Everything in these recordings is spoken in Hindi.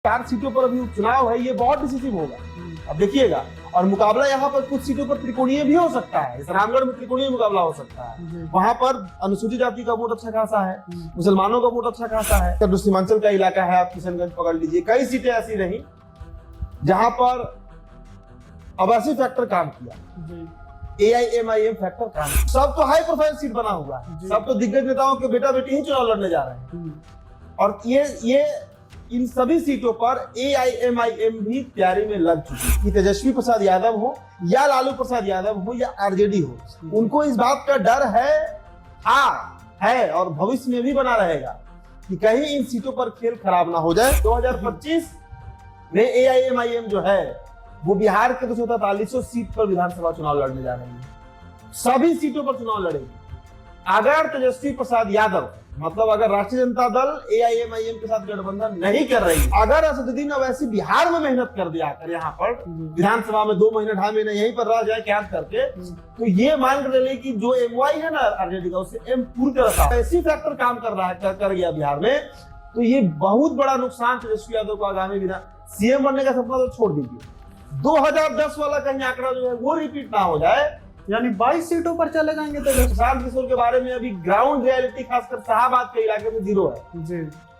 4 सीटों पर अभी चुनाव है, ये बहुत डिसिसिव होगा। अब देखिएगा, और मुकाबला यहाँ पर कुछ सीटों पर त्रिकोणीय भी हो सकता है। इस रामगढ़ में त्रिकोणीय मुकाबला हो सकता है। वहां पर अनुसूचित जाति का वोट अच्छा खासा है, मुसलमानों का वोट अच्छा खासा है। तो सीमांचल का इलाका है, आप किशनगंज पकड़ लीजिए, कई सीटें ऐसी रही जहां पर आवासीय फैक्टर काम किया, AIMIM फैक्टर काम। सब तो हाई प्रोफाइल सीट बना हुआ है, सब तो दिग्गज नेताओं के बेटा बेटी ही चुनाव लड़ने जा रहे हैं। और ये इन सभी सीटों पर AIMIM भी तैयारी में लग चुकी है कि तेजस्वी प्रसाद यादव हो या लालू प्रसाद यादव हो या RJD हो, उनको इस बात का डर है और भविष्य में भी बना रहेगा कि कहीं इन सीटों पर खेल खराब ना हो जाए। 2025 में AIMIM जो है वो बिहार के 243 सीट पर विधानसभा चुनाव लड़ने जा रही है। सभी सीटों पर चुनाव लड़ेगी। अगर तेजस्वी प्रसाद यादव, मतलब अगर राष्ट्रीय जनता दल AIMIM के साथ गठबंधन नहीं कर रही, अगर असदुद्दीन ओवैसी बिहार में मेहनत कर दिया कर यहाँ पर विधानसभा में 2 महीने 2.5 महीने यहीं पर रह जाए कैंप करके, तो ये मान कर चलिए कि जो MY है ना RJD का, उससे M पूरी तरह ऐसी फैक्टर काम कर रहा है, कर गया बिहार में, तो ये बहुत बड़ा नुकसान तेजस्वी यादव को आगामी CM बनने का सपना तो छोड़ दीजिए, 2010 वाला कहीं आंकड़ा जो है वो रिपीट ना हो जाए, यानी 22 सीटों पर चले जाएंगे। तो प्रशांत किशोर के बारे में अभी ग्राउंड रियलिटी खासकर शाहबाद के इलाके में 0 है जी।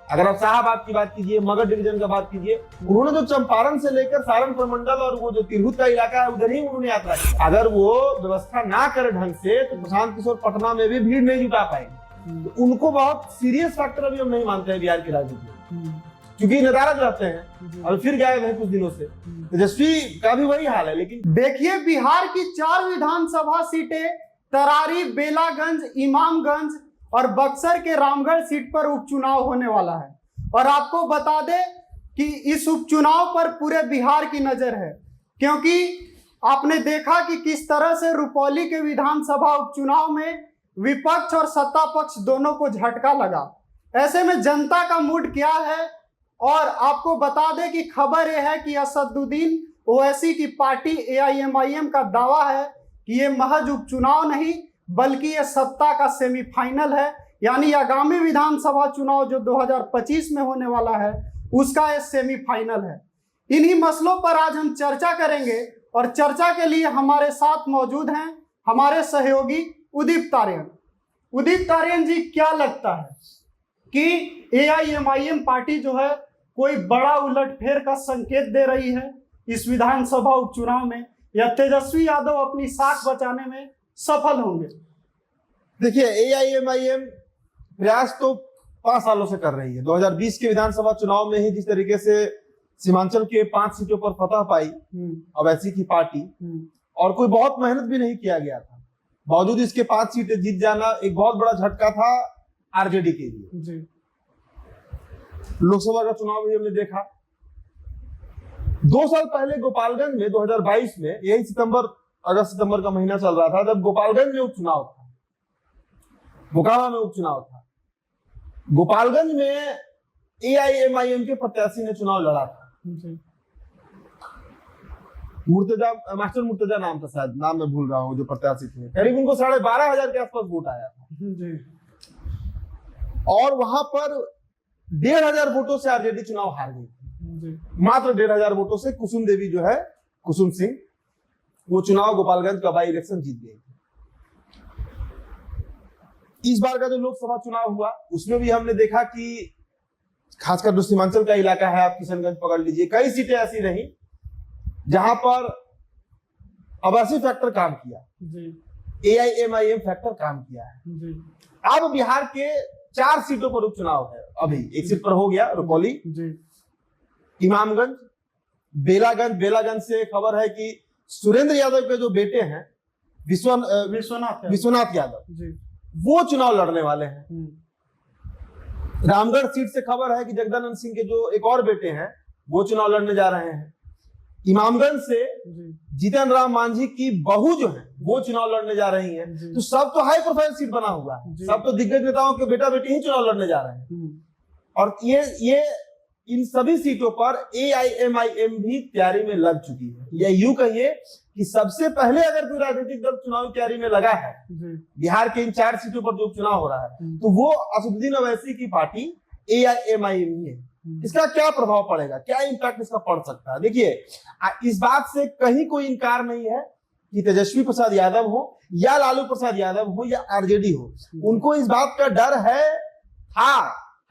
अगर आप शाहबाद की बात कीजिए, मगध डिवीजन का बात कीजिए, उन्होंने जो चंपारण से लेकर सारण प्रमंडल और वो जो तिरहुत का इलाका है उधर ही उन्होंने यात्रा की। अगर वो व्यवस्था ना करे ढंग से तो प्रशांत किशोर पटना में भी भीड़ नहीं जुटा पाएंगे। तो उनको बहुत सीरियस फैक्टर अभी हम नहीं मानते हैं बिहार की राजनीति में, क्योंकि नदारद रहते हैं और फिर गायब है कुछ दिनों से। तेजस्वी का भी वही हाल है। लेकिन देखिए, बिहार की 4 विधानसभा सीटें तरारी, बेलागंज, इमामगंज और बक्सर के रामगढ़ सीट पर उपचुनाव होने वाला है। और आपको बता दें कि इस उपचुनाव पर पूरे बिहार की नजर है, क्योंकि आपने देखा कि किस तरह से रुपौली के विधानसभा उपचुनाव में विपक्ष और सत्ता पक्ष दोनों को झटका लगा। ऐसे में जनता का मूड क्या है, और आपको बता दें कि खबर यह है कि असदुद्दीन ओवैसी की पार्टी AIMIM का दावा है कि ये महज उपचुनाव नहीं बल्कि ये सत्ता का सेमीफाइनल है, यानी आगामी विधानसभा चुनाव जो 2025 में होने वाला है उसका ये सेमीफाइनल है। इन्हीं मसलों पर आज हम चर्चा करेंगे, और चर्चा के लिए हमारे साथ मौजूद हैं हमारे सहयोगी उदित तारियन। उदित तारियन जी, क्या लगता है कि AIMIM पार्टी जो है कोई बड़ा उलटफेर का संकेत दे रही है इस विधानसभा उपचुनाव में, या तेजस्वी यादव अपनी साख बचाने में सफल होंगे? देखिए, AIMIM प्रयास तो 5 सालों से कर रही है। 2020 के विधानसभा चुनाव में ही जिस तरीके से सीमांचल के 5 सीटों पर फतह पाई ओवैसी की पार्टी, और कोई बहुत मेहनत भी नहीं किया गया था, बावजूद इसके 5 सीटें जीत जाना एक बहुत बड़ा झटका था RJD के लिए जी। लोकसभा का चुनाव भी हमने देखा 2 साल पहले गोपालगंज में 2022 में, यही अगस्त सितंबर का महीना चल रहा था जब गोपालगंज में उपचुनाव था, मोकामा में उपचुनाव था। गोपालगंज में AIMIM के प्रत्याशी ने चुनाव लड़ा था, मास्टर मुर्तजा नाम था, शायद नाम मैं भूल रहा हूँ जो प्रत्याशी थे। करीब उनको 12,500 के आसपास वोट आया था जी। और वहां पर 1,500 वोटों से RJD चुनाव हार गई थी। मात्र 1,500 वोटों से कुसुम देवी जो है, कुसुम सिंह, वो चुनाव गोपालगंज का बाई इलेक्शन जीत गई थी। इस बार का जो लोकसभा चुनाव हुआ उसमें भी हमने देखा कि खासकर जो सीमांचल का इलाका है, आप किशनगंज पकड़ लीजिए, कई सीटें ऐसी रही जहां पर आवासीय फैक्टर काम किया, AIMIM फैक्टर काम किया है। अब बिहार के 4 सीटों पर उपचुनाव है। अभी एक सीट पर हो गया, रुपौली, इमामगंज, बेलागंज से खबर है कि सुरेंद्र यादव के जो बेटे हैं विश्वनाथ यादव, वो चुनाव लड़ने वाले हैं। रामगढ़ सीट से खबर है कि जगदानंद सिंह के जो एक और बेटे हैं वो चुनाव लड़ने जा रहे हैं। इमामगंज से जीतन राम मांझी की बहू जो है वो चुनाव लड़ने जा रही है। तो सब तो हाई प्रोफाइल सीट बना हुआ है, सब तो दिग्गज नेताओं के बेटा बेटी ही चुनाव लड़ने जा रहे हैं। और ये इन सभी सीटों पर AIMIM भी तैयारी में लग चुकी है। या यूं कहिए कि सबसे पहले अगर कोई राजनीतिक दल चुनावी तैयारी में लगा है बिहार के इन 4 सीटों पर जो चुनाव हो रहा है, तो वो असदुद्दीन ओवैसी की पार्टी AIMIM ही है। इसका क्या प्रभाव पड़ेगा, क्या इम्पैक्ट इसका पड़ सकता है? देखिए, इस बात से कहीं कोई इनकार नहीं है कि तेजस्वी प्रसाद यादव हो या लालू प्रसाद यादव हो या आरजेडी हो, उनको इस बात का डर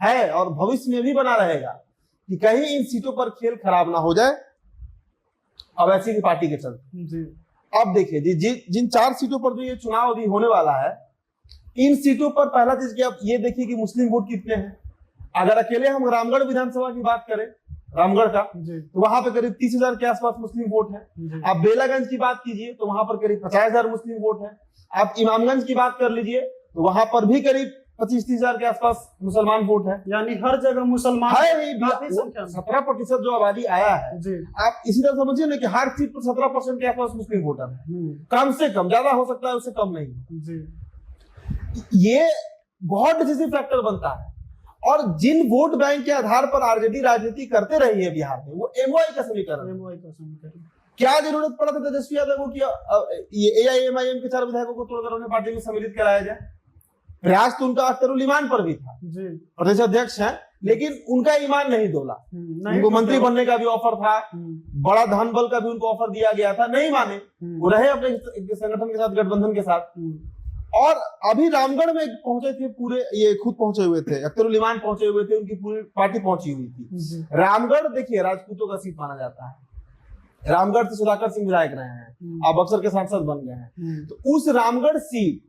है और भविष्य में भी बना रहेगा कि कहीं इन सीटों पर खेल खराब ना हो जाए अवैसी की पार्टी के चलते। अब देखिए जिन 4 सीटों पर जो ये चुनाव अभी होने वाला है, इन सीटों पर पहला चीज की आप ये देखिए कि मुस्लिम वोट कितने हैं। अगर अकेले हम रामगढ़ विधानसभा की बात करें, रामगढ़ का, तो वहां पर करीब 30,000 के आसपास मुस्लिम वोट है। आप बेलागंज की बात कीजिए तो वहां पर करीब 50,000 मुस्लिम वोट है। आप इमामगंज की बात कर लीजिए तो वहां पर भी करीब 25-30,000 के आसपास मुसलमान वोट है। यानी हर जगह मुसलमान है ही, 17% जो आबादी आया है। आप इसी तरह समझिए ना कि हर सीट पर 17% के आसपास मुस्लिम वोटर है, कम से कम, ज्यादा हो सकता है उससे कम नहीं। ये बहुत डिसिसिव फैक्टर बनता है। और जिन वोट बैंक के आधार पर आरजेडी राजनीति करते रही है बिहार में, वो एमओआई का समीकरण। क्या जरूरत पड़ा था तेजस्वी यादव को कि ये एआईएमआईएम के 4 विधायकों को तोड़कर उन्हें पार्टी में सम्मिलित कराया जाए? प्रयास तो उनका अख्तरुल ईमान पर भी था, प्रदेश अध्यक्ष है, लेकिन उनका ईमान नहीं डोला। उनको मंत्री बनने का भी ऑफर था, बड़ा धन बल का भी उनको ऑफर दिया गया था, नहीं माने, वो रहे अपने संगठन के साथ, गठबंधन के साथ। और अभी रामगढ़ में पहुंचे थे, पूरे ये खुद पहुंचे हुए थे, अख्तरुल ईमान पहुंचे हुए थे, उनकी पूरी पार्टी पहुंची हुई थी। रामगढ़ देखिए राजपूतों का सीट माना जाता है। रामगढ़ से सुधाकर सिंह विधायक रहे हैं, अब बक्सर के सांसद बन गए हैं। तो उस रामगढ़ सीट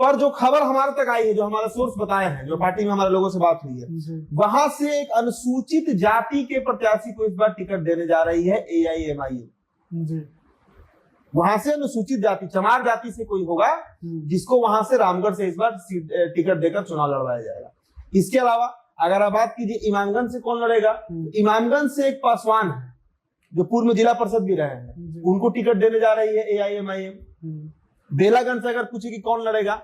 पर जो खबर हमारे तक आई है, जो हमारे सोर्स बताए हैं, जो पार्टी में हमारे लोगों से बात हुई है, वहां से एक अनुसूचित जाति के प्रत्याशी को इस बार टिकट देने जा रही है एआईएमआईएम। वहां से अनुसूचित जाति, चमार जाति से कोई होगा जिसको वहां से रामगढ़ से इस बार टिकट देकर चुनाव लड़वाया जाएगा। इसके अलावा अगर आप बात कीजिए इमामगंज से कौन लड़ेगा, इमामगंज से एक पासवान है जो पूर्व में जिला परिषद भी रहे हैं, उनको टिकट देने जा रही है एआईएमआईएम। बेलागंज से अगर पूछे कि कौन लड़ेगा,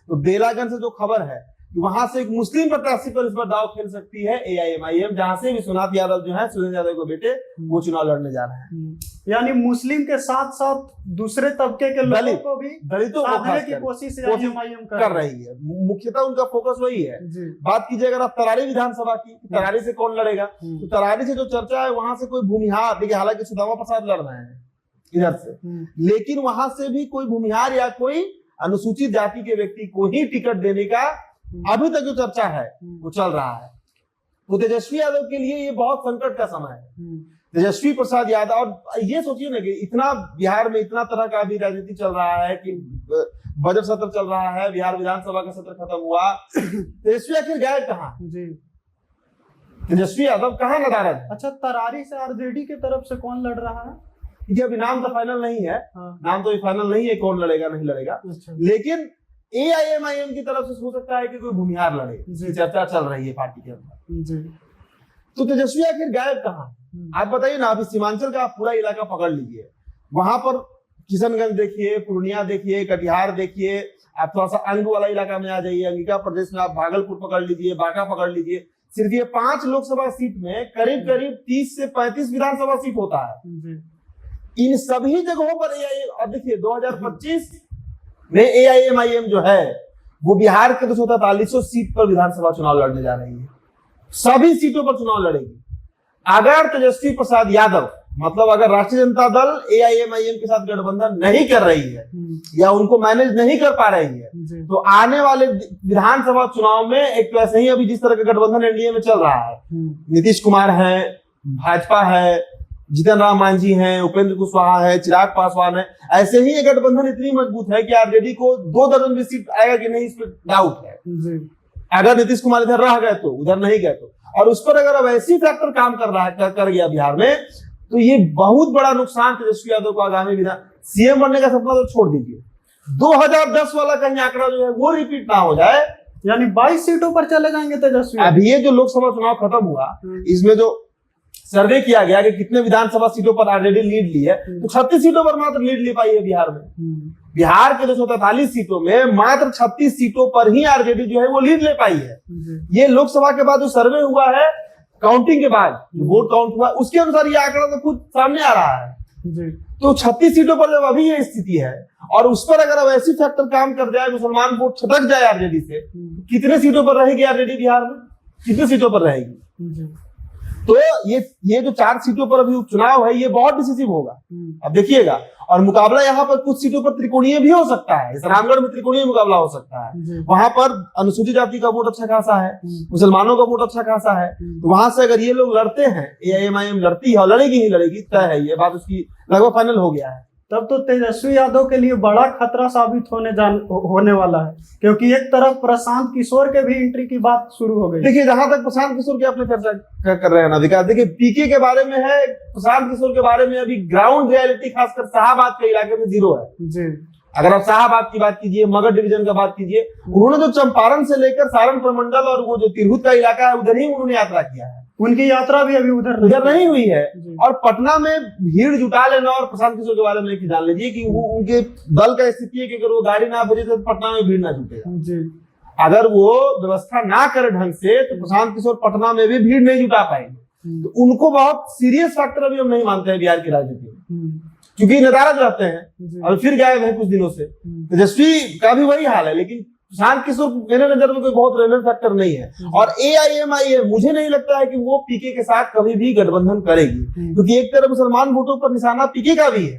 तो बेलागंज से जो खबर है कि वहां से एक मुस्लिम प्रत्याशी पर इस बार दाव खेल सकती है एआईएमआईएम, जहां से विश्वनाथ यादव जो है, सुरेंद्र यादव के बेटे, वो चुनाव लड़ने जा रहे हैं। यानी मुस्लिम के साथ साथ दूसरे तबके के लोगों को भी दलितों की कोशिश कर रही है। मुख्यतः उनका फोकस वही है। बात कीजिए अगर आप तरारी विधानसभा की, तरारी से कौन लड़ेगा, तो तरारी से जो चर्चा है वहां से कोई भूमिहार, देखिए हालांकि सुदामा प्रसाद लड़ रहे हैं इधर से, लेकिन वहां से भी कोई भूमिहार या कोई अनुसूचित जाति के व्यक्ति को ही टिकट देने का अभी तक जो चर्चा है वो चल रहा है। तो तेजस्वी यादव के लिए ये बहुत संकट का समय है। तेजस्वी प्रसाद यादव, और ये सोचिए ना कि इतना बिहार में इतना तरह का अभी राजनीति चल रहा है कि बजट सत्र चल रहा है, बिहार विधानसभा का सत्र खत्म हुआ, तेजस्वी आखिर गए कहाँ? तेजस्वी यादव कहाँ नदारद है? अच्छा, तरारी से आरजेडी की तरफ से कौन लड़ रहा है? ये अभी नाम तो फाइनल नहीं है, नाम तो फाइनल नहीं है कौन लड़ेगा नहीं लड़ेगा, लेकिन एआईएमआईएम की तरफ से हो सकता है कि कोई भूमिहार लड़े, चर्चा चल रही है पार्टी के अंदर। तो तेजस्वी आखिर गायब कहाँ? आप बताइए ना, अभी सीमांचल का पूरा इलाका पकड़ लीजिए, वहां पर किशनगंज देखिए, पूर्णिया देखिए, कटिहार देखिए, आप थोड़ा सा अंग वाला इलाका में आ जाइए, अंगिका प्रदेश में आप भागलपुर पकड़ लीजिए, बांका पकड़ लीजिए, सिर्फ ये 5 लोकसभा सीट में करीब करीब 30 से 35 विधानसभा सीट होता है। इन सभी जगहों पर अब देखिए 2025 में एआईएमआईएम जो है वो बिहार के 243 सीट पर विधानसभा चुनाव लड़ने जा रही है, सभी सीटों पर चुनाव लड़ेगी। अगर तेजस्वी प्रसाद यादव, मतलब अगर राष्ट्रीय जनता दल एआईएमआईएम के साथ गठबंधन नहीं कर रही है या उनको मैनेज नहीं कर पा रही है, तो आने वाले विधानसभा चुनाव में एक तो ऐसे ही अभी जिस तरह का गठबंधन एनडीए में चल रहा है, नीतीश कुमार है, भाजपा है, जीतन राम मांझी हैं, उपेंद्र कुशवाहा है, चिराग पासवान है, ऐसे ही ये गठबंधन इतनी मजबूत है कि आरजेडी को 2 दर्जन भी सीट आएगा कि नहीं, इस पर डाउट है। अगर नीतीश कुमार इधर रह गए तो, उधर नहीं गए तो, और उस पर अगर अब ऐसी फैक्टर काम कर रहा है, कर गया बिहार में, तो ये बहुत बड़ा नुकसान तेजस्वी यादव को आगामी विधान सीएम बनने का सपना तो छोड़ दीजिए, 2010 वाला कहीं आंकड़ा जो है वो रिपीट ना हो जाए। यानी 22 सीटों पर चले जाएंगे तेजस्वी। अभी ये जो लोकसभा चुनाव खत्म हुआ, इसमें जो सर्वे किया गया कि कितने विधानसभा सीटों पर आरजेडी लीड ली है, तो 36 सीटों पर मात्र लीड ले पाई है बिहार में। बिहार के 243 सीटों में मात्र 36 सीटों पर ही आरजेडी जो है वो लीड ले पाई है। ये लोकसभा के बाद जो सर्वे हुआ है, काउंटिंग के बाद जो वोट काउंट हुआ, उसके अनुसार ये आंकड़ा तो खुद सामने आ रहा है। तो 36 सीटों पर जब अभी ये स्थिति है, और उस पर अगर अब ऐसी फैक्टर काम कर जाए, मुसलमान वोट छटक जाए आरजेडी से, कितने सीटों पर रहेगी आरजेडी बिहार में, कितने सीटों पर रहेगी? तो ये जो 4 सीटों पर अभी उपचुनाव है, ये बहुत डिसिसिव होगा। अब देखिएगा, और मुकाबला यहाँ पर कुछ सीटों पर त्रिकोणीय भी हो सकता है। इस रामगढ़ में त्रिकोणीय मुकाबला हो सकता है। वहां पर अनुसूचित जाति का वोट अच्छा खासा है, मुसलमानों का वोट अच्छा खासा है। तो वहां से अगर ये लोग लड़ते हैं, AIMIM लड़ती है और लड़ेगी ही लड़ेगी, तय है, ये बात उसकी लगभग फाइनल हो गया है। तब तो तेजस्वी यादव के लिए बड़ा खतरा साबित होने वाला है, क्योंकि एक तरफ प्रशांत किशोर के भी एंट्री की बात शुरू हो गई। देखिए, जहां तक प्रशांत किशोर की अपने चर्चा कर रहे हैं ना विकास, देखिए पीके के बारे में है, प्रशांत किशोर के बारे में अभी ग्राउंड रियलिटी खासकर शाहबाद के इलाके में 0 है जी। अगर आप शाहबाद की बात कीजिए, मगध डिवीजन का बात कीजिए, उन्होंने जो चंपारण से लेकर सारण प्रमंडल और वो जो तिरहुत का इलाका है, उधर ही उन्होंने यात्रा किया है। उनकी यात्रा भी अभी उधर नहीं हुई है। और पटना में भीड़ जुटा लेना, और प्रशांत किशोर के बारे में एक जान लीजिए कि वो उनके दल का स्थिति है कि अगर वो गाड़ी ना भेजे तो पटना में भीड़ ना जुटेगा। अगर वो व्यवस्था ना करे ढंग से तो प्रशांत किशोर पटना में भी भीड़ नहीं जुटा पाएंगे। तो उनको बहुत सीरियस फैक्टर अभी हम नहीं मानते हैं बिहार की राजनीति में, क्योंकि नदारद रहते हैं और फिर गायब है कुछ दिनों से। तेजस्वी का भी वही हाल है, लेकिन प्रशांत किशोर मेरे नजर में कोई बहुत रेलेवेंट फैक्टर नहीं है। और AIMIM मुझे नहीं लगता है कि वो पीके के साथ कभी भी गठबंधन करेगी, क्योंकि एक तरफ मुसलमान वोटों पर निशाना पीके का भी है।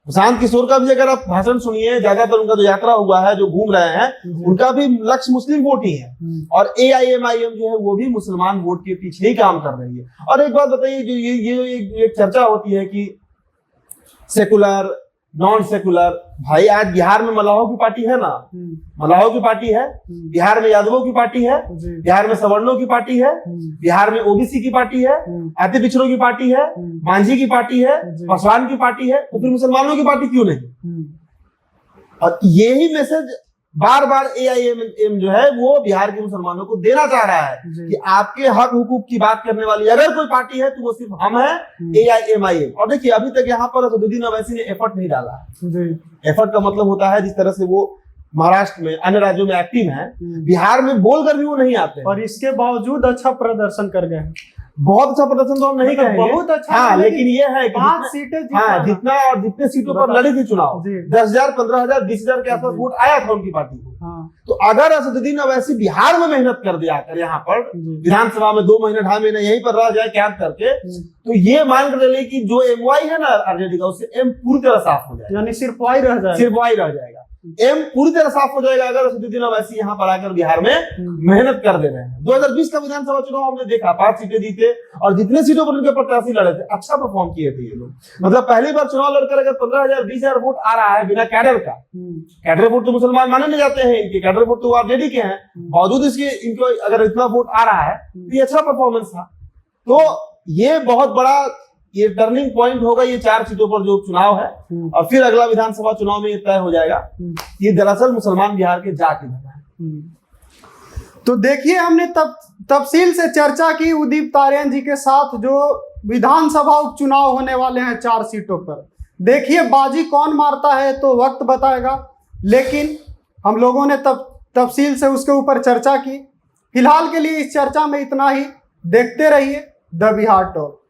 प्रशांत किशोर का भी अगर आप भाषण सुनिए, ज्यादातर उनका जो यात्रा हुआ है, जो घूम रहे हैं, उनका भी लक्ष्य मुस्लिम वोट ही है। और AIMIM जो है वो भी मुसलमान वोट के पीछे ही काम कर रही है। और एक बात बताइए, जो ये एक चर्चा होती है कि सेकुलर नॉन सेकुलर, भाई आज बिहार में मलाहों की पार्टी है ना, मलाहों की पार्टी है, बिहार में यादवों की पार्टी है, बिहार में सवर्णों की पार्टी है, बिहार में OBC की पार्टी है, अति पिछड़ों की पार्टी है, मांझी की पार्टी है, पासवान की पार्टी है, तो फिर मुसलमानों की पार्टी क्यों नहीं? और यही मैसेज बार बार AIMIM जो है वो बिहार के मुसलमानों को देना चाह रहा है कि आपके हक हुकूक की बात करने वाली अगर कोई पार्टी है तो वो सिर्फ हम है, AIMIM। और देखिए, अभी तक यहाँ पर असदुद्दीन ओवैसी ने एफर्ट नहीं डाला है। एफर्ट का मतलब होता है जिस तरह से वो महाराष्ट्र में, अन्य राज्यों में एक्टिव हैं, बिहार में बोलकर भी वो नहीं आते, और इसके बावजूद अच्छा प्रदर्शन कर गए। बहुत अच्छा प्रदर्शन तो हम नहीं कहेंगे, बहुत अच्छा। हाँ, लेकिन ये है कि 5 सीटें, हाँ, जितना और जितने सीटों पर लड़ी थी चुनाव, 10,000, 15,000, 20,000 के आसपास वोट आया था उनकी पार्टी को। तो अगर असदुद्दीन ओवैसी बिहार में मेहनत कर दिया कर, यहाँ पर विधानसभा में 2 महीने 2.5 महीने यहीं पर रह जाए कैंप करके, तो ये मान कर चलिए कि जो MY है ना RJD का, उससे M पूरी तरह साफ हो जाएगा, यानी सिर्फ वाई रह जाएगा, सिर्फ वाई रह जाएगा। M पूरी तरह साफ हो जाएगा अगर असदुद्दीन ओवैसी यहाँ पर आकर बिहार में मेहनत कर दे रहे हैं। 2020 का विधानसभा चुनाव हमने देखा, 5 सीटें जीते और जितने सीटों पर उनके प्रत्याशी लड़े थे, अच्छा परफॉर्म किए थे ये लोग। मतलब पहली बार चुनाव लड़कर अगर 15,000 20,000 वोट आ रहा है बिना कैडर का, कैडर वोट तो मुसलमान माने नहीं जाते हैं, इनके कैडर वोट तो RJD के हैं, बावजूद इसके इनको अगर इतना वोट आ रहा है तो ये अच्छा परफॉर्मेंस था। तो ये बहुत बड़ा ये टर्निंग पॉइंट होगा, ये 4 सीटों पर जो चुनाव है, और फिर अगला विधानसभा चुनाव में ये तय हो जाएगा ये दरअसल मुसलमान बिहार के जाति है। तो देखिए, हमने तफसील से चर्चा की उदीप तारियान जी के साथ जो विधानसभा उपचुनाव होने वाले हैं 4 सीटों पर। देखिए बाजी कौन मारता है तो वक्त बताएगा, लेकिन हम लोगों ने तफसील से उसके ऊपर चर्चा की। फिलहाल के लिए इस चर्चा में इतना ही। देखते रहिए द बिहार टॉक।